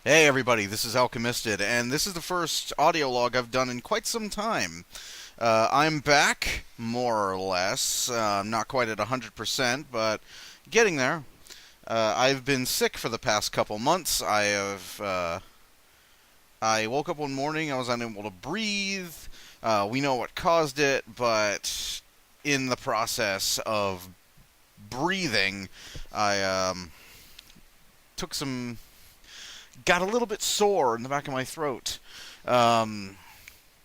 Hey everybody, this is Alchemisted, and this is the first audio log I've done in quite some time. I'm back, more or less. Not quite at 100%, but getting there. I've been sick for the past couple months. I woke up one morning, I was unable to breathe. We know what caused it, but in the process of breathing, I took some got a little bit sore in the back of my throat. Um,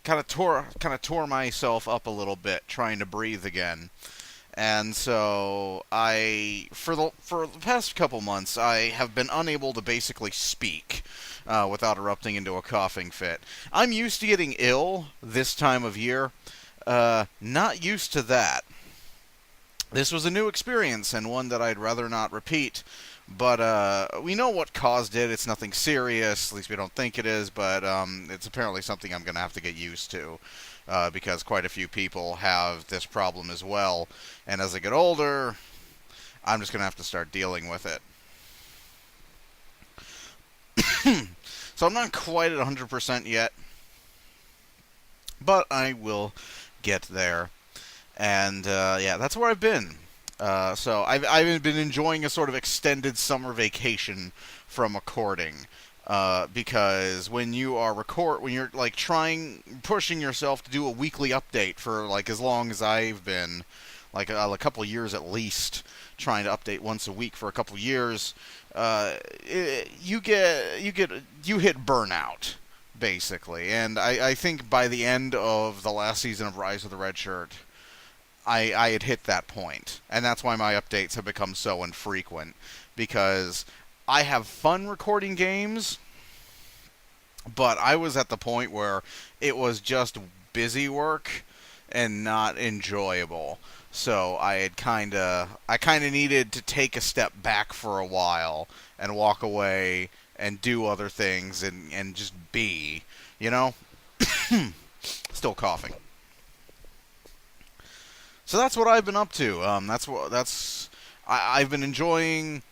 kind of tore myself up a little bit trying to breathe again. And so for the past couple months, I have been unable to basically speak without erupting into a coughing fit. I'm used to getting ill this time of year. Not used to that. This was a new experience and one that I'd rather not repeat. But we know what caused it. It's nothing serious. At least we don't think it is. But it's apparently something I'm going to have to get used to because quite a few people have this problem as well. And as I get older, I'm just going to have to start dealing with it. So I'm not quite at 100% yet, but I will get there. And yeah, that's where I've been. So I've been enjoying a sort of extended summer vacation from recording. Because when you're like pushing yourself to do a weekly update for like as long as I've been, like a couple of years at least, trying to update once a week for a couple of years, you hit burnout basically. And I think by the end of the last season of Rise of the Red Shirt, I had hit that point, and that's why my updates have become so infrequent, because I have fun recording games, but I was at the point where it was just busy work and not enjoyable. So I kind of needed to take a step back for a while and walk away and do other things and just be, you know? Still coughing. So that's what I've been up to. I've been enjoying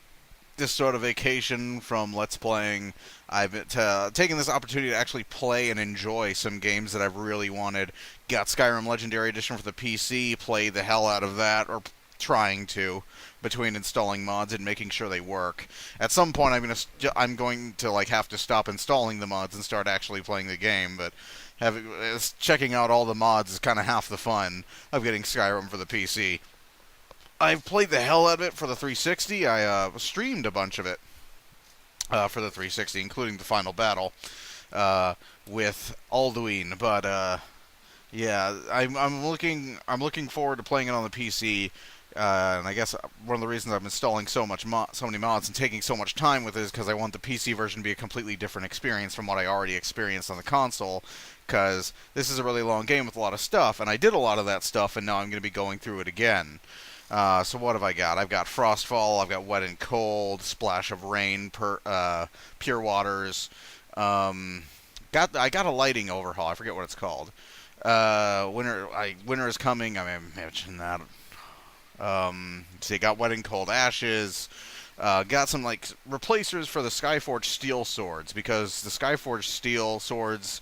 this sort of vacation from Let's Playing. I've been taken this opportunity to actually play and enjoy some games that I've really wanted. Got Skyrim Legendary Edition for the PC, played the hell out of that, or trying to, between installing mods and making sure they work. At some point, I'm going to like have to stop installing the mods and start actually playing the game, but checking out all the mods is kind of half the fun of getting Skyrim for the PC. I've played the hell out of it for the 360. I streamed a bunch of it for the 360, including the final battle with Alduin. But yeah, I'm looking forward to playing it on the PC. And I guess one of the reasons I'm installing so many mods and taking so much time with it is because I want the PC version to be a completely different experience from what I already experienced on the console. Because this is a really long game with a lot of stuff, and I did a lot of that stuff, and now I'm going to be going through it again. So what have I got? I've got Frostfall, I've got Wet and Cold, Splash of Rain, Pure Waters. I got a lighting overhaul. I forget what it's called. Winter is Coming. I mentioned that. So you got Wet and Cold Ashes. Got some like replacers for the Skyforged Steel Swords, because the Skyforged Steel Swords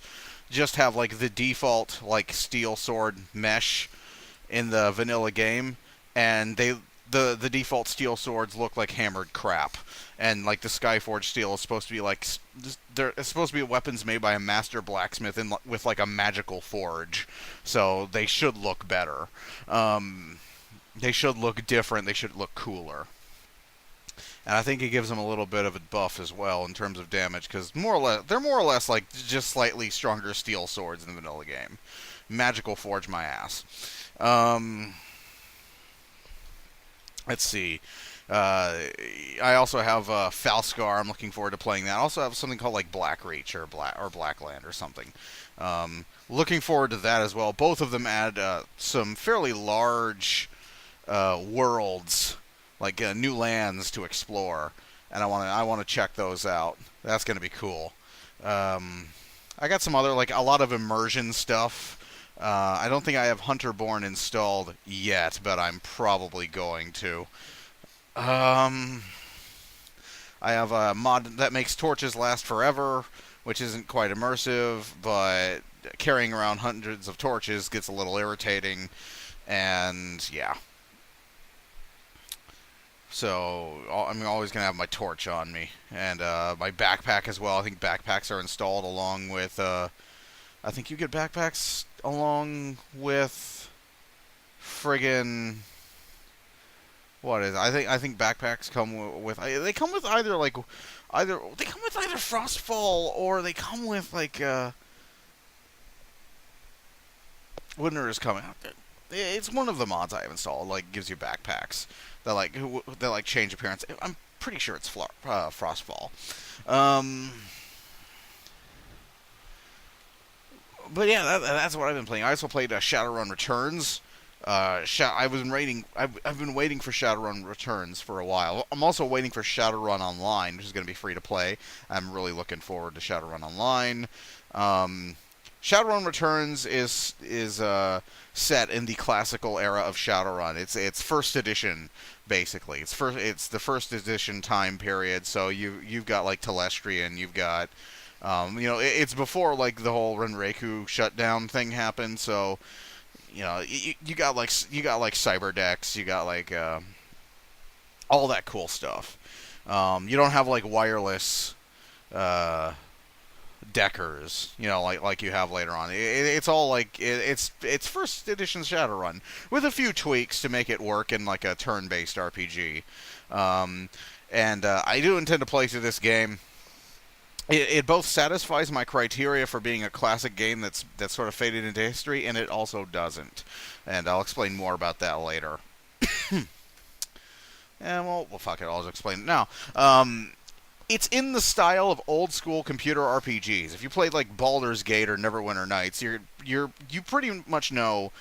just have like the default like steel sword mesh in the vanilla game, and the default steel swords look like hammered crap. And like the Skyforged steel is supposed to be like it's supposed to be weapons made by a master blacksmith with like a magical forge, so they should look better. They should look different. They should look cooler. And I think it gives them a little bit of a buff as well in terms of damage, because they're more or less like just slightly stronger steel swords in the vanilla game. Magical forge my ass. Let's see. I also have Falscar. I'm looking forward to playing that. I also have something called like Blackreach or Blackland or something. Looking forward to that as well. Both of them add some fairly large worlds, like new lands to explore, and I want to check those out. That's going to be cool. I got some other, like a lot of immersion stuff. I don't think I have Hunterborn installed yet, but I'm probably going to. I have a mod that makes torches last forever, which isn't quite immersive, but carrying around hundreds of torches gets a little irritating, and yeah. So I'm always going to have my torch on me, and my backpack as well. I think backpacks are installed along with, I think you get backpacks along with friggin', what is it? I think backpacks come with, they come with either Frostfall, or they come with like winter is coming out. It's one of the mods I have installed. Like, gives you backpacks that change appearance. I'm pretty sure it's Frostfall. But yeah, that's what I've been playing. I also played Shadowrun Returns. I've been waiting for Shadowrun Returns for a while. I'm also waiting for Shadowrun Online, which is going to be free to play. I'm really looking forward to Shadowrun Online. Shadowrun Returns is set in the classical era of Shadowrun. It's first edition, basically. It's the first edition time period. So you've got like Telestrian, you've got it's before like the whole Renreiku shutdown thing happened. So you got like Cyberdecks, you got like all that cool stuff. You don't have like wireless deckers, like you have later on. It's all like it's first edition Shadowrun with a few tweaks to make it work in like a turn-based RPG. And I do intend to play through this game. It both satisfies my criteria for being a classic game that's sort of faded into history, and it also doesn't. And I'll explain more about that later. And well, fuck it, I'll just explain it now. It's in the style of old school computer RPGs. If you played like Baldur's Gate or Neverwinter Nights, you pretty much know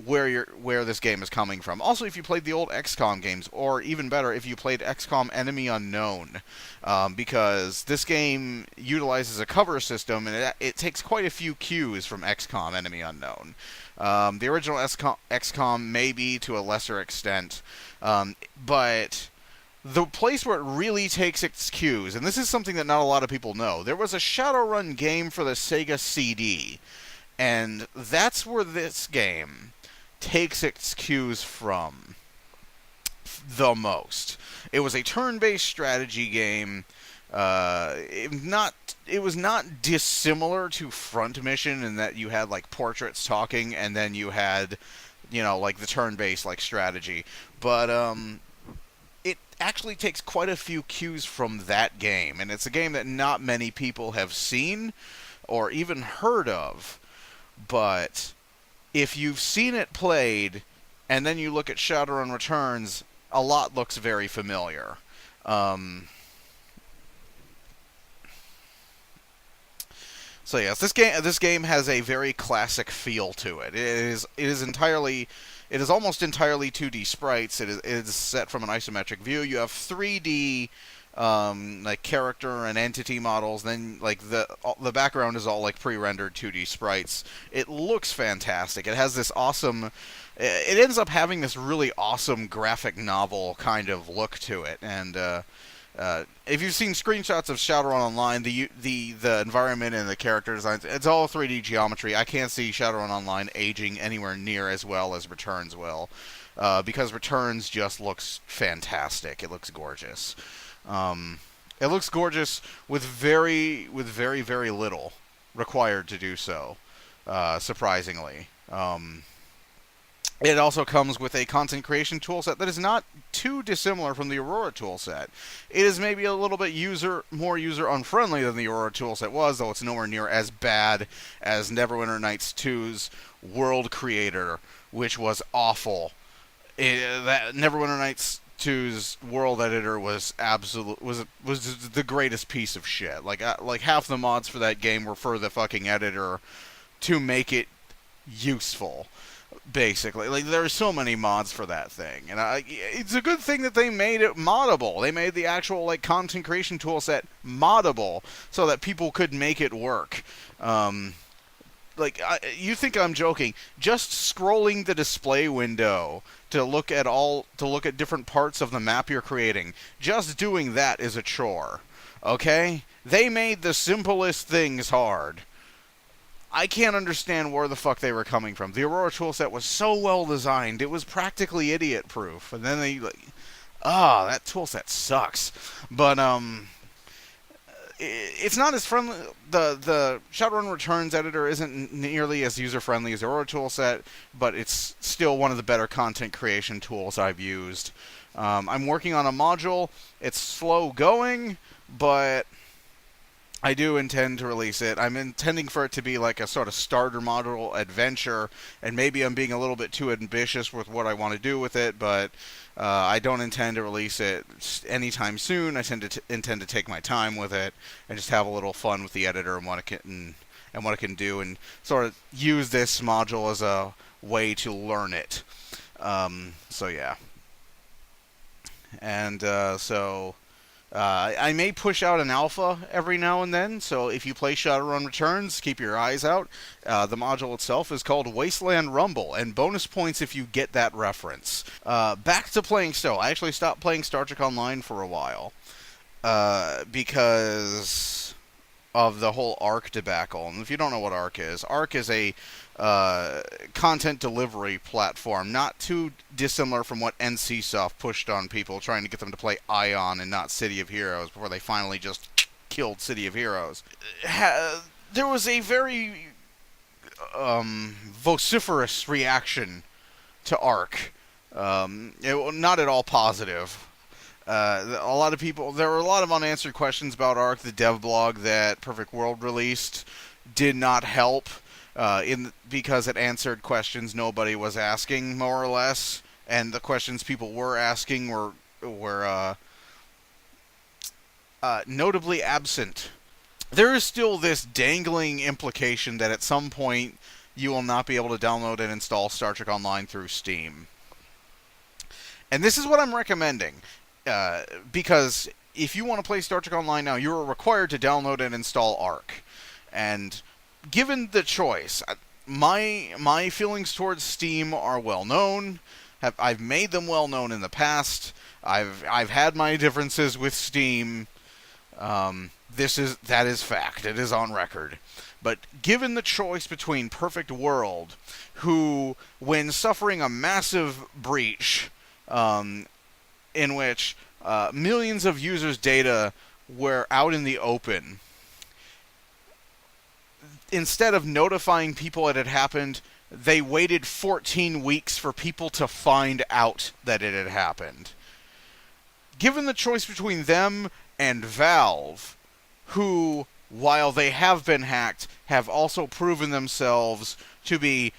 where this game is coming from. Also, if you played the old XCOM games, or even better, if you played XCOM Enemy Unknown, because this game utilizes a cover system, and it takes quite a few cues from XCOM Enemy Unknown. The original XCOM maybe to a lesser extent, but the place where it really takes its cues, and this is something that not a lot of people know, there was a Shadowrun game for the Sega CD, and that's where this game takes its cues from the most. It was a turn-based strategy game. It was not dissimilar to Front Mission in that you had like portraits talking, and then you had, like the turn-based like strategy. But it actually takes quite a few cues from that game, and it's a game that not many people have seen or even heard of. But if you've seen it played, and then you look at Shadowrun Returns, a lot looks very familiar. So yes, this game has a very classic feel to it. It is almost entirely 2D sprites. It is set from an isometric view. You have 3D like character and entity models. Then like the background is all like pre-rendered 2D sprites. It looks fantastic. It has this awesome. It ends up having this really awesome graphic novel kind of look to it, and if you've seen screenshots of Shadowrun Online, the environment and the character designs, it's all 3D geometry. I can't see Shadowrun Online aging anywhere near as well as Returns will, because Returns just looks fantastic. It looks gorgeous. It looks gorgeous with very, very little required to do so, surprisingly. It also comes with a content creation toolset that is not too dissimilar from the Aurora toolset. It is maybe a little bit more user-unfriendly than the Aurora toolset was, though it's nowhere near as bad as Neverwinter Nights 2's World Creator, which was awful. That Neverwinter Nights 2's World Editor was was the greatest piece of shit. Like half the mods for that game were for the fucking editor to make it useful. Basically, like there are so many mods for that thing, and it's a good thing that they made it moddable. They made the actual like content creation toolset moddable so that people could make it work. like, you think I'm joking? Just scrolling the display window to look at different parts of the map you're creating. Just doing that is a chore. Okay? They made the simplest things hard. I can't understand where the fuck they were coming from. The Aurora toolset was so well designed, it was practically idiot-proof. And then they, like, that toolset sucks. But, it's not as friendly. The Shadowrun Returns editor isn't nearly as user-friendly as the Aurora toolset, but it's still one of the better content creation tools I've used. I'm working on a module. It's slow going, but I do intend to release it. I'm intending for it to be like a sort of starter module adventure, and maybe I'm being a little bit too ambitious with what I want to do with it, but I don't intend to release it anytime soon. I intend to take my time with it and just have a little fun with the editor and what it can do, and sort of use this module as a way to learn it. So yeah. And I may push out an alpha every now and then, so if you play Shadowrun Returns, keep your eyes out. The module itself is called Wasteland Rumble, and bonus points if you get that reference. Back to playing STO. I actually stopped playing Star Trek Online for a while, because of the whole ARC debacle. And if you don't know what ARC is a content delivery platform, not too dissimilar from what NCSoft pushed on people, trying to get them to play Ion and not City of Heroes, before they finally just killed City of Heroes. There was a very vociferous reaction to ARC. Not at all positive. There were a lot of unanswered questions about ARC. The dev blog that Perfect World released did not help, because it answered questions nobody was asking, more or less, and the questions people were asking were notably absent. There is still this dangling implication that at some point you will not be able to download and install Star Trek Online through Steam. And this is what I'm recommending. Because if you want to play Star Trek Online now, you are required to download and install ARC. And given the choice, my feelings towards Steam are well known. I've made them well known in the past. I've had my differences with Steam. That is fact. It is on record. But given the choice between Perfect World, who, when suffering a massive breach, in which millions of users' data were out in the open, instead of notifying people it had happened, they waited 14 weeks for people to find out that it had happened. Given the choice between them and Valve, who, while they have been hacked, have also proven themselves to be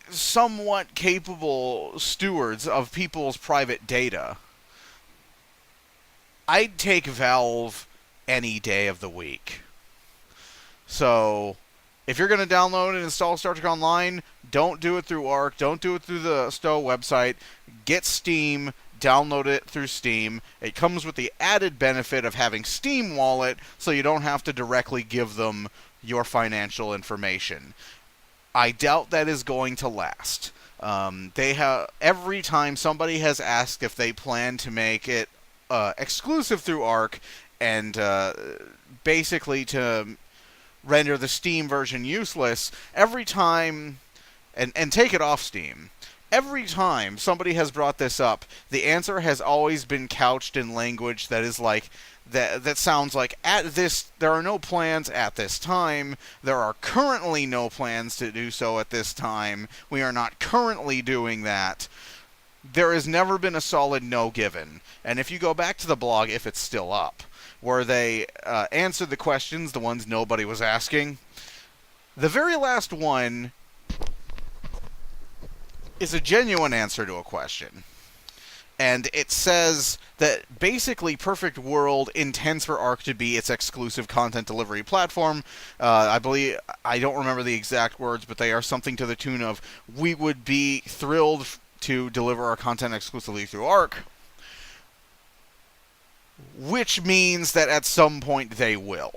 somewhat capable stewards of people's private data, I'd take Valve any day of the week. So, if you're going to download and install Star Trek Online, don't do it through ARC, don't do it through the STO website. Get Steam, download it through Steam. It comes with the added benefit of having Steam Wallet, so you don't have to directly give them your financial information. I doubt that is going to last. Every time somebody has asked if they plan to make it exclusive through ARC and basically to render the Steam version useless, every time, and take it off Steam, every time somebody has brought this up, the answer has always been couched in language that is like, that sounds like, there are no plans at this time, there are currently no plans to do so at this time, we are not currently doing that. There has never been a solid no given. And if you go back to the blog, if it's still up, where they answered the questions, the ones nobody was asking, the very last one is a genuine answer to a question. And it says that basically Perfect World intends for ARC to be its exclusive content delivery platform. I don't remember the exact words, but they are something to the tune of, we would be thrilled to deliver our content exclusively through ARC, which means that at some point they will.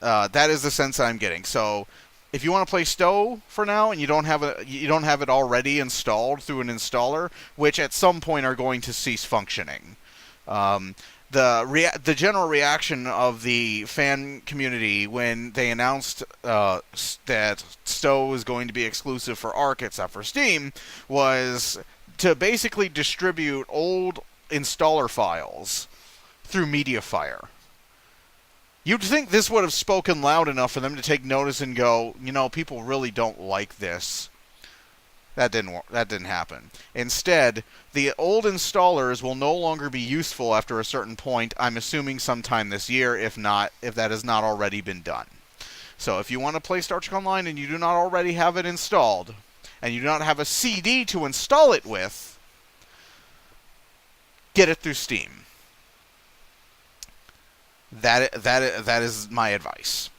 That is the sense I'm getting. So, if you want to play Stow for now and you don't have it already installed through an installer, which at some point are going to cease functioning, the general reaction of the fan community when they announced that Stow is going to be exclusive for Arc except for Steam was to basically distribute old installer files through MediaFire. You'd think this would have spoken loud enough for them to take notice and go, people really don't like this. That didn't happen. Instead, the old installers will no longer be useful after a certain point, I'm assuming sometime this year, if that has not already been done. So if you want to play Star Trek Online and you do not already have it installed, and you do not have a CD to install it with, get it through Steam. That is my advice.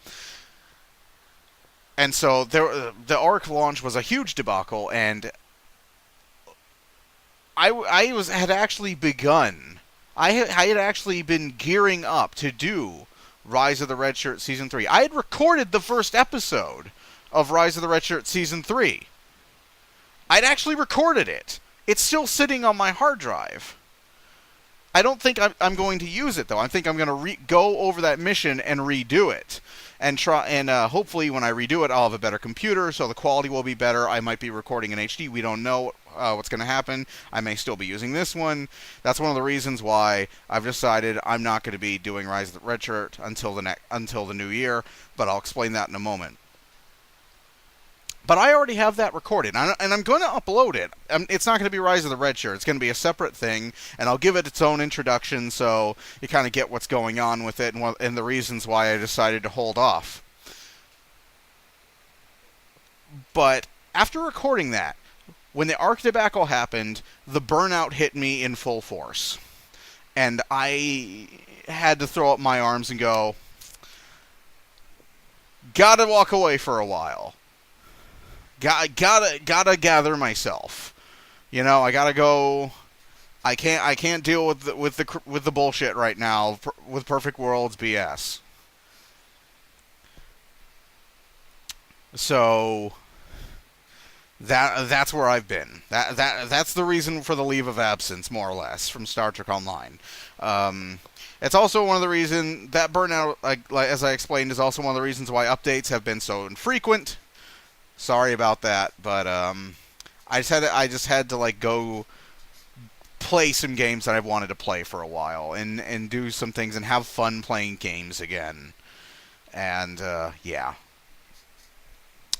And so the Arc launch was a huge debacle, and I had actually begun. I had actually been gearing up to do Rise of the Red Shirt Season 3. I had recorded the first episode of Rise of the Red Shirt Season 3. I'd actually recorded it. It's still sitting on my hard drive. I don't think I'm going to use it, though. I think I'm going to go over that mission and redo it. And hopefully when I redo it, I'll have a better computer, so the quality will be better. I might be recording in HD. We don't know what's going to happen. I may still be using this one. That's one of the reasons why I've decided I'm not going to be doing Rise of the Red Shirt until the new year, but I'll explain that in a moment. But I already have that recorded, and I'm going to upload it. It's not going to be Rise of the Red Shirt. It's going to be a separate thing, and I'll give it its own introduction so you kind of get what's going on with it and the reasons why I decided to hold off. But after recording that, when the Arc debacle happened, the burnout hit me in full force. And I had to throw up my arms and go, gotta walk away for a while. Gotta gather myself. I gotta go. I can't deal with the bullshit right now with Perfect Worlds BS. So that's where I've been. That's the reason for the leave of absence, more or less, from Star Trek Online. It's also one of the reasons that burnout, as I explained, is also one of the reasons why updates have been so infrequent. Sorry about that, but I just had to go play some games that I've wanted to play for a while and do some things and have fun playing games again. And yeah.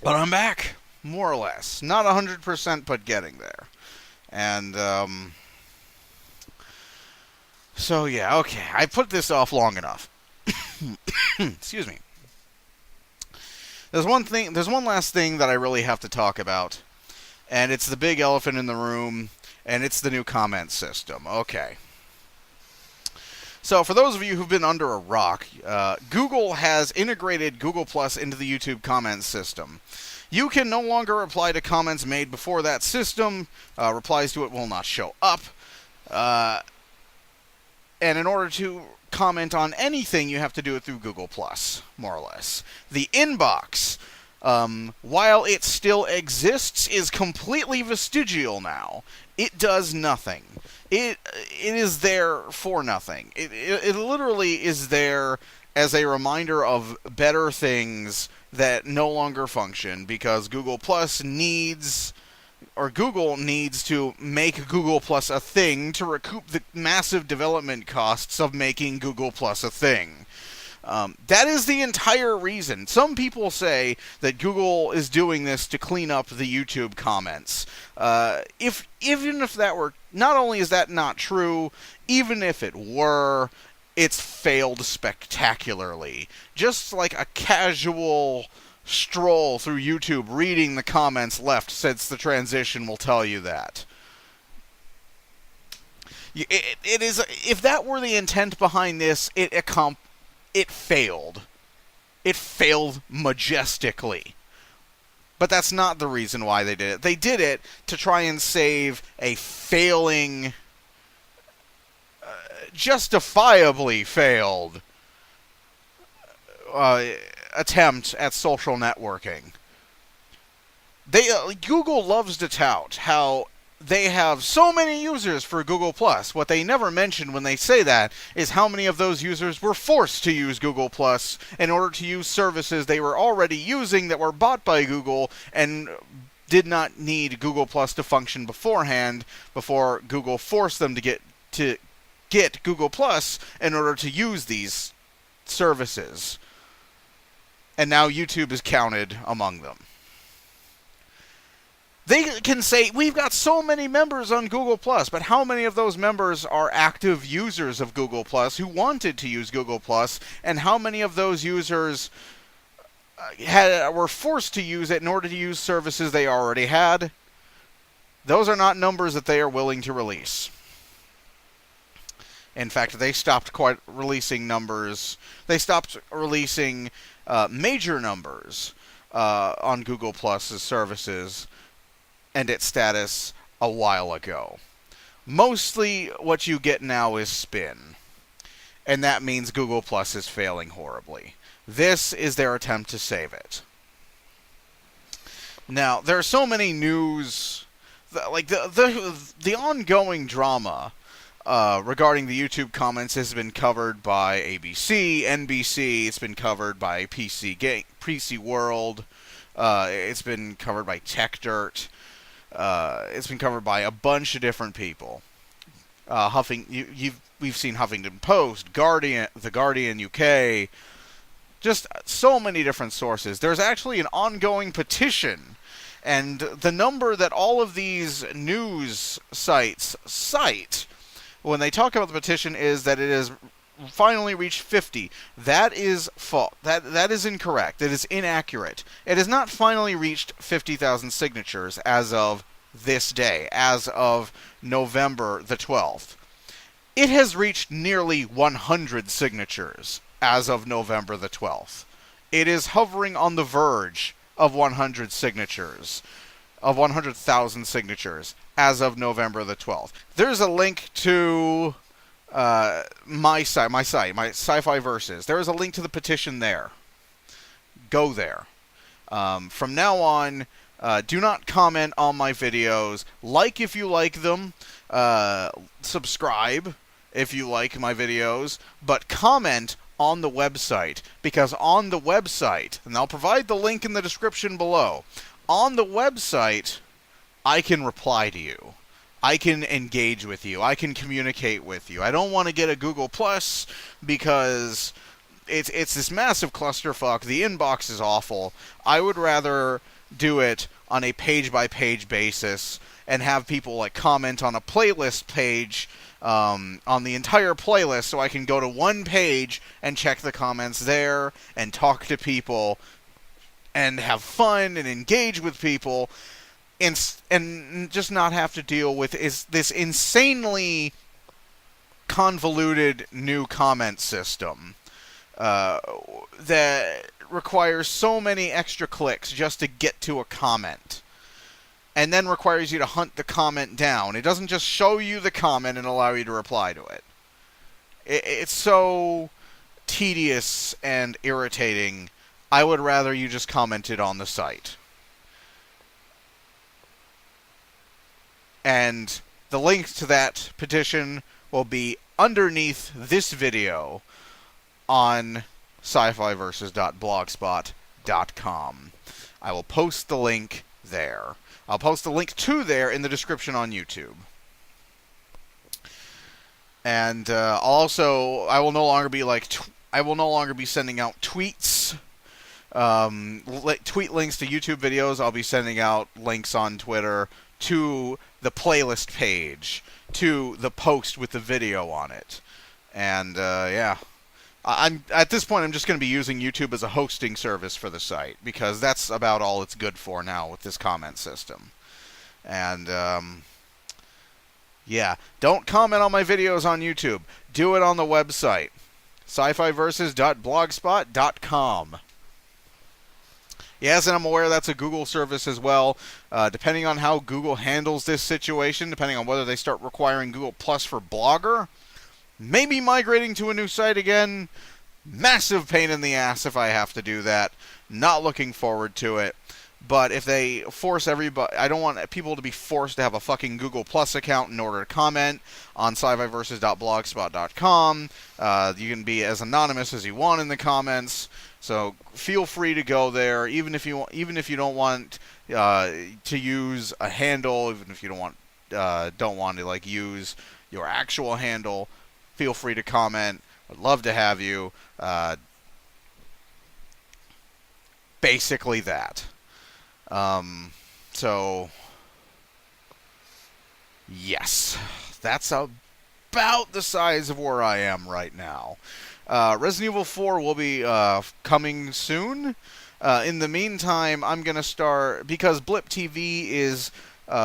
But I'm back, more or less. Not 100%, but getting there. And so yeah, okay. I put this off long enough. Excuse me. There's one last thing that I really have to talk about, and it's the big elephant in the room, and it's the new comment system. Okay. So, for those of you who've been under a rock, Google has integrated Google Plus into the YouTube comment system. You can no longer reply to comments made before that system. Replies to it will not show up. And in order to comment on anything, you have to do it through Google Plus, more or less. The inbox, while it still exists, is completely vestigial now. It does nothing. It is there for nothing. It literally is there as a reminder of better things that no longer function because Google needs to make Google Plus a thing to recoup the massive development costs of making Google Plus a thing. That is the entire reason. Some people say that Google is doing this to clean up the YouTube comments. Even if that were, not only is that not true, even if it were, it's failed spectacularly. Just like a casual stroll through YouTube reading the comments left since the transition will tell you that. It is, if that were the intent behind this, it failed. It failed majestically. But that's not the reason why they did it. They did it to try and save a failing, justifiably failed attempt at social networking. Google loves to tout how they have so many users for Google+. What they never mention when they say that is how many of those users were forced to use Google+ in order to use services they were already using that were bought by Google and did not need Google+ to function beforehand, before Google forced them to get Google+ in order to use these services. And now YouTube is counted among them. They can say, we've got so many members on Google+, but how many of those members are active users of Google+, who wanted to use Google+, and how many of those users were forced to use it in order to use services they already had? Those are not numbers that they are willing to release. In fact, they stopped releasing numbers. They stopped releasing major numbers on Google Plus's services and its status a while ago. Mostly what you get now is spin. And that means Google Plus is failing horribly. This is their attempt to save it. Now, there are so many news, like the ongoing drama regarding the YouTube comments has been covered by ABC, NBC. It's been covered by PC World. It's been covered by Tech Dirt. It's been covered by a bunch of different people. We've seen Huffington Post, The Guardian UK, just so many different sources. There's actually an ongoing petition, and the number that all of these news sites cite when they talk about the petition is that it has finally reached 50. That is false. That is incorrect. It is inaccurate. It has not finally reached 50,000 signatures as of this day, as of November the 12th. It has reached nearly 100 signatures as of November the 12th. It is hovering on the verge of 100 signatures, of 100,000 signatures as of November the 12th. There's a link to my site, my Sci-FiVERSUS. There is a link to the petition there. Go there. From now on, do not comment on my videos. Like if you like them. Subscribe if you like my videos. But comment on the website. Because on the website, and I'll provide the link in the description below, on the website, I can reply to you. I can engage with you. I can communicate with you. I don't want to get a Google Plus because it's this massive clusterfuck. The inbox is awful. I would rather do it on a page-by-page basis and have people like comment on a playlist page on the entire playlist, so I can go to one page and check the comments there and talk to people and have fun and engage with people. And just not have to deal with this insanely convoluted new comment system that requires so many extra clicks just to get to a comment, and then requires you to hunt the comment down. It doesn't just show you the comment and allow you to reply to it. It's so tedious and irritating. I would rather you just commented on the site. And the link to that petition will be underneath this video on scifiversus.blogspot.com. I will post the link there. I'll post the link to there in the description on YouTube. And also, I will no longer be sending out tweets. Tweet links to YouTube videos. I'll be sending out links on Twitter to the playlist page, to the post with the video on it. And yeah, at this point I'm just going to be using YouTube as a hosting service for the site, because that's about all it's good for now with this comment system. And yeah, don't comment on my videos on YouTube. Do it on the website, scifiversus.blogspot.com. Yes, and I'm aware that's a Google service as well. Depending on how Google handles this situation, depending on whether they start requiring Google Plus for Blogger, maybe migrating to a new site again, Massive pain in the ass if I have to do that. Not looking forward to it. But if they force everybody, I don't want people to be forced to have a fucking Google Plus account in order to comment on scifiversus.blogspot.com. You can be as anonymous as you want in the comments, so feel free to go there. Even if you don't want to use a handle, even if you don't want to like use your actual handle, feel free to comment. I'd love to have you. Basically that. So, yes, that's about the size of where I am right now. Resident Evil 4 will be coming soon. In the meantime, I'm going to start, because Blip TV is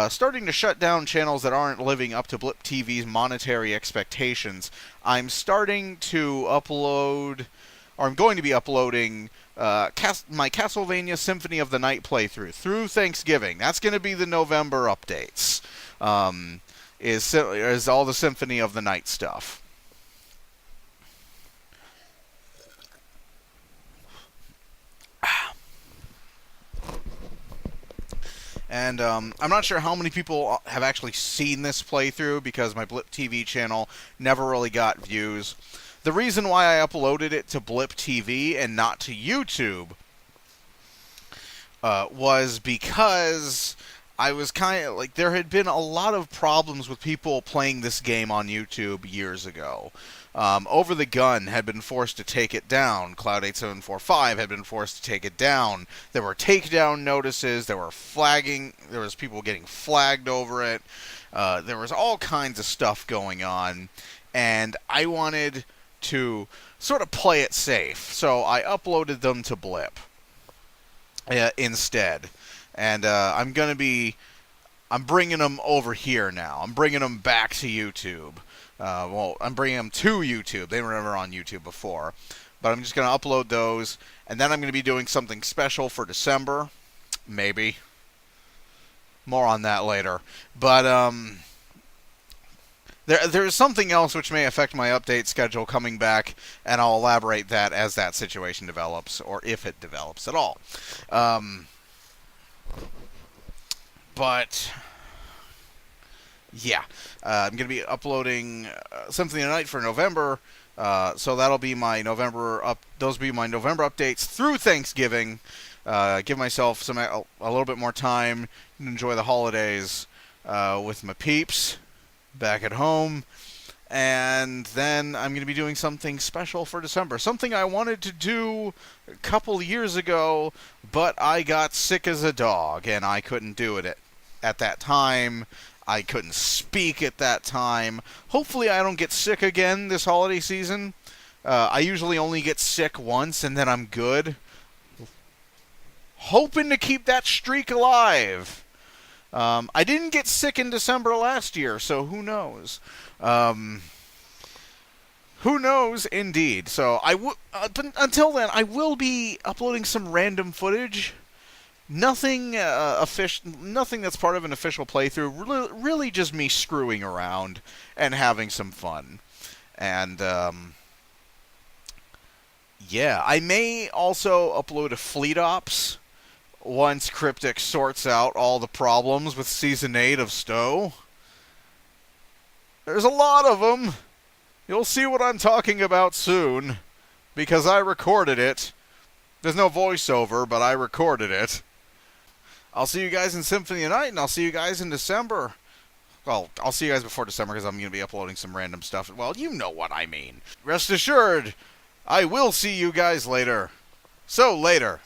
starting to shut down channels that aren't living up to Blip TV's monetary expectations. I'm starting to upload, or I'm going to be uploading my Castlevania Symphony of the Night playthrough through Thanksgiving. That's going to be the November updates. Is all the Symphony of the Night stuff. And I'm not sure how many people have actually seen this playthrough, because my Blip TV channel never really got views. The reason why I uploaded it to Blip TV and not to YouTube was because I was kind of like, there had been a lot of problems with people playing this game on YouTube years ago. Over the Gun had been forced to take it down. Cloud8745 had been forced to take it down. There were takedown notices. There was people getting flagged over it. There was all kinds of stuff going on. And I wanted to sort of play it safe. So I uploaded them to Blip instead. And I'm bringing them over here now. I'm bringing them back to YouTube. I'm bringing them to YouTube. They were never on YouTube before. But I'm just going to upload those. And then I'm going to be doing something special for December. Maybe. More on that later. But there's something else which may affect my update schedule coming back. And I'll elaborate that as that situation develops. Or if it develops at all. But yeah, I'm going to be uploading Symphony of the Night for November, so that'll be my those will be my November updates through Thanksgiving. Give myself a little bit more time to enjoy the holidays with my peeps back at home. And then I'm going to be doing something special for December. Something I wanted to do a couple years ago, but I got sick as a dog, and I couldn't do it at that time. I couldn't speak at that time. Hopefully I don't get sick again this holiday season. I usually only get sick once, and then I'm good. Hoping to keep that streak alive. I didn't get sick in December last year, so who knows? Who knows, indeed. So but until then, I will be uploading some random footage. Nothing official, nothing that's part of an official playthrough. Really, just me screwing around and having some fun. And yeah, I may also upload a Fleet Ops once Cryptic sorts out all the problems with Season 8 of Stowe. There's a lot of them. You'll see what I'm talking about soon, because I recorded it. There's no voiceover, but I recorded it. I'll see you guys in Symphony of the Night, and I'll see you guys in December. Well, I'll see you guys before December, because I'm going to be uploading some random stuff. Well, you know what I mean. Rest assured, I will see you guys later. So, later.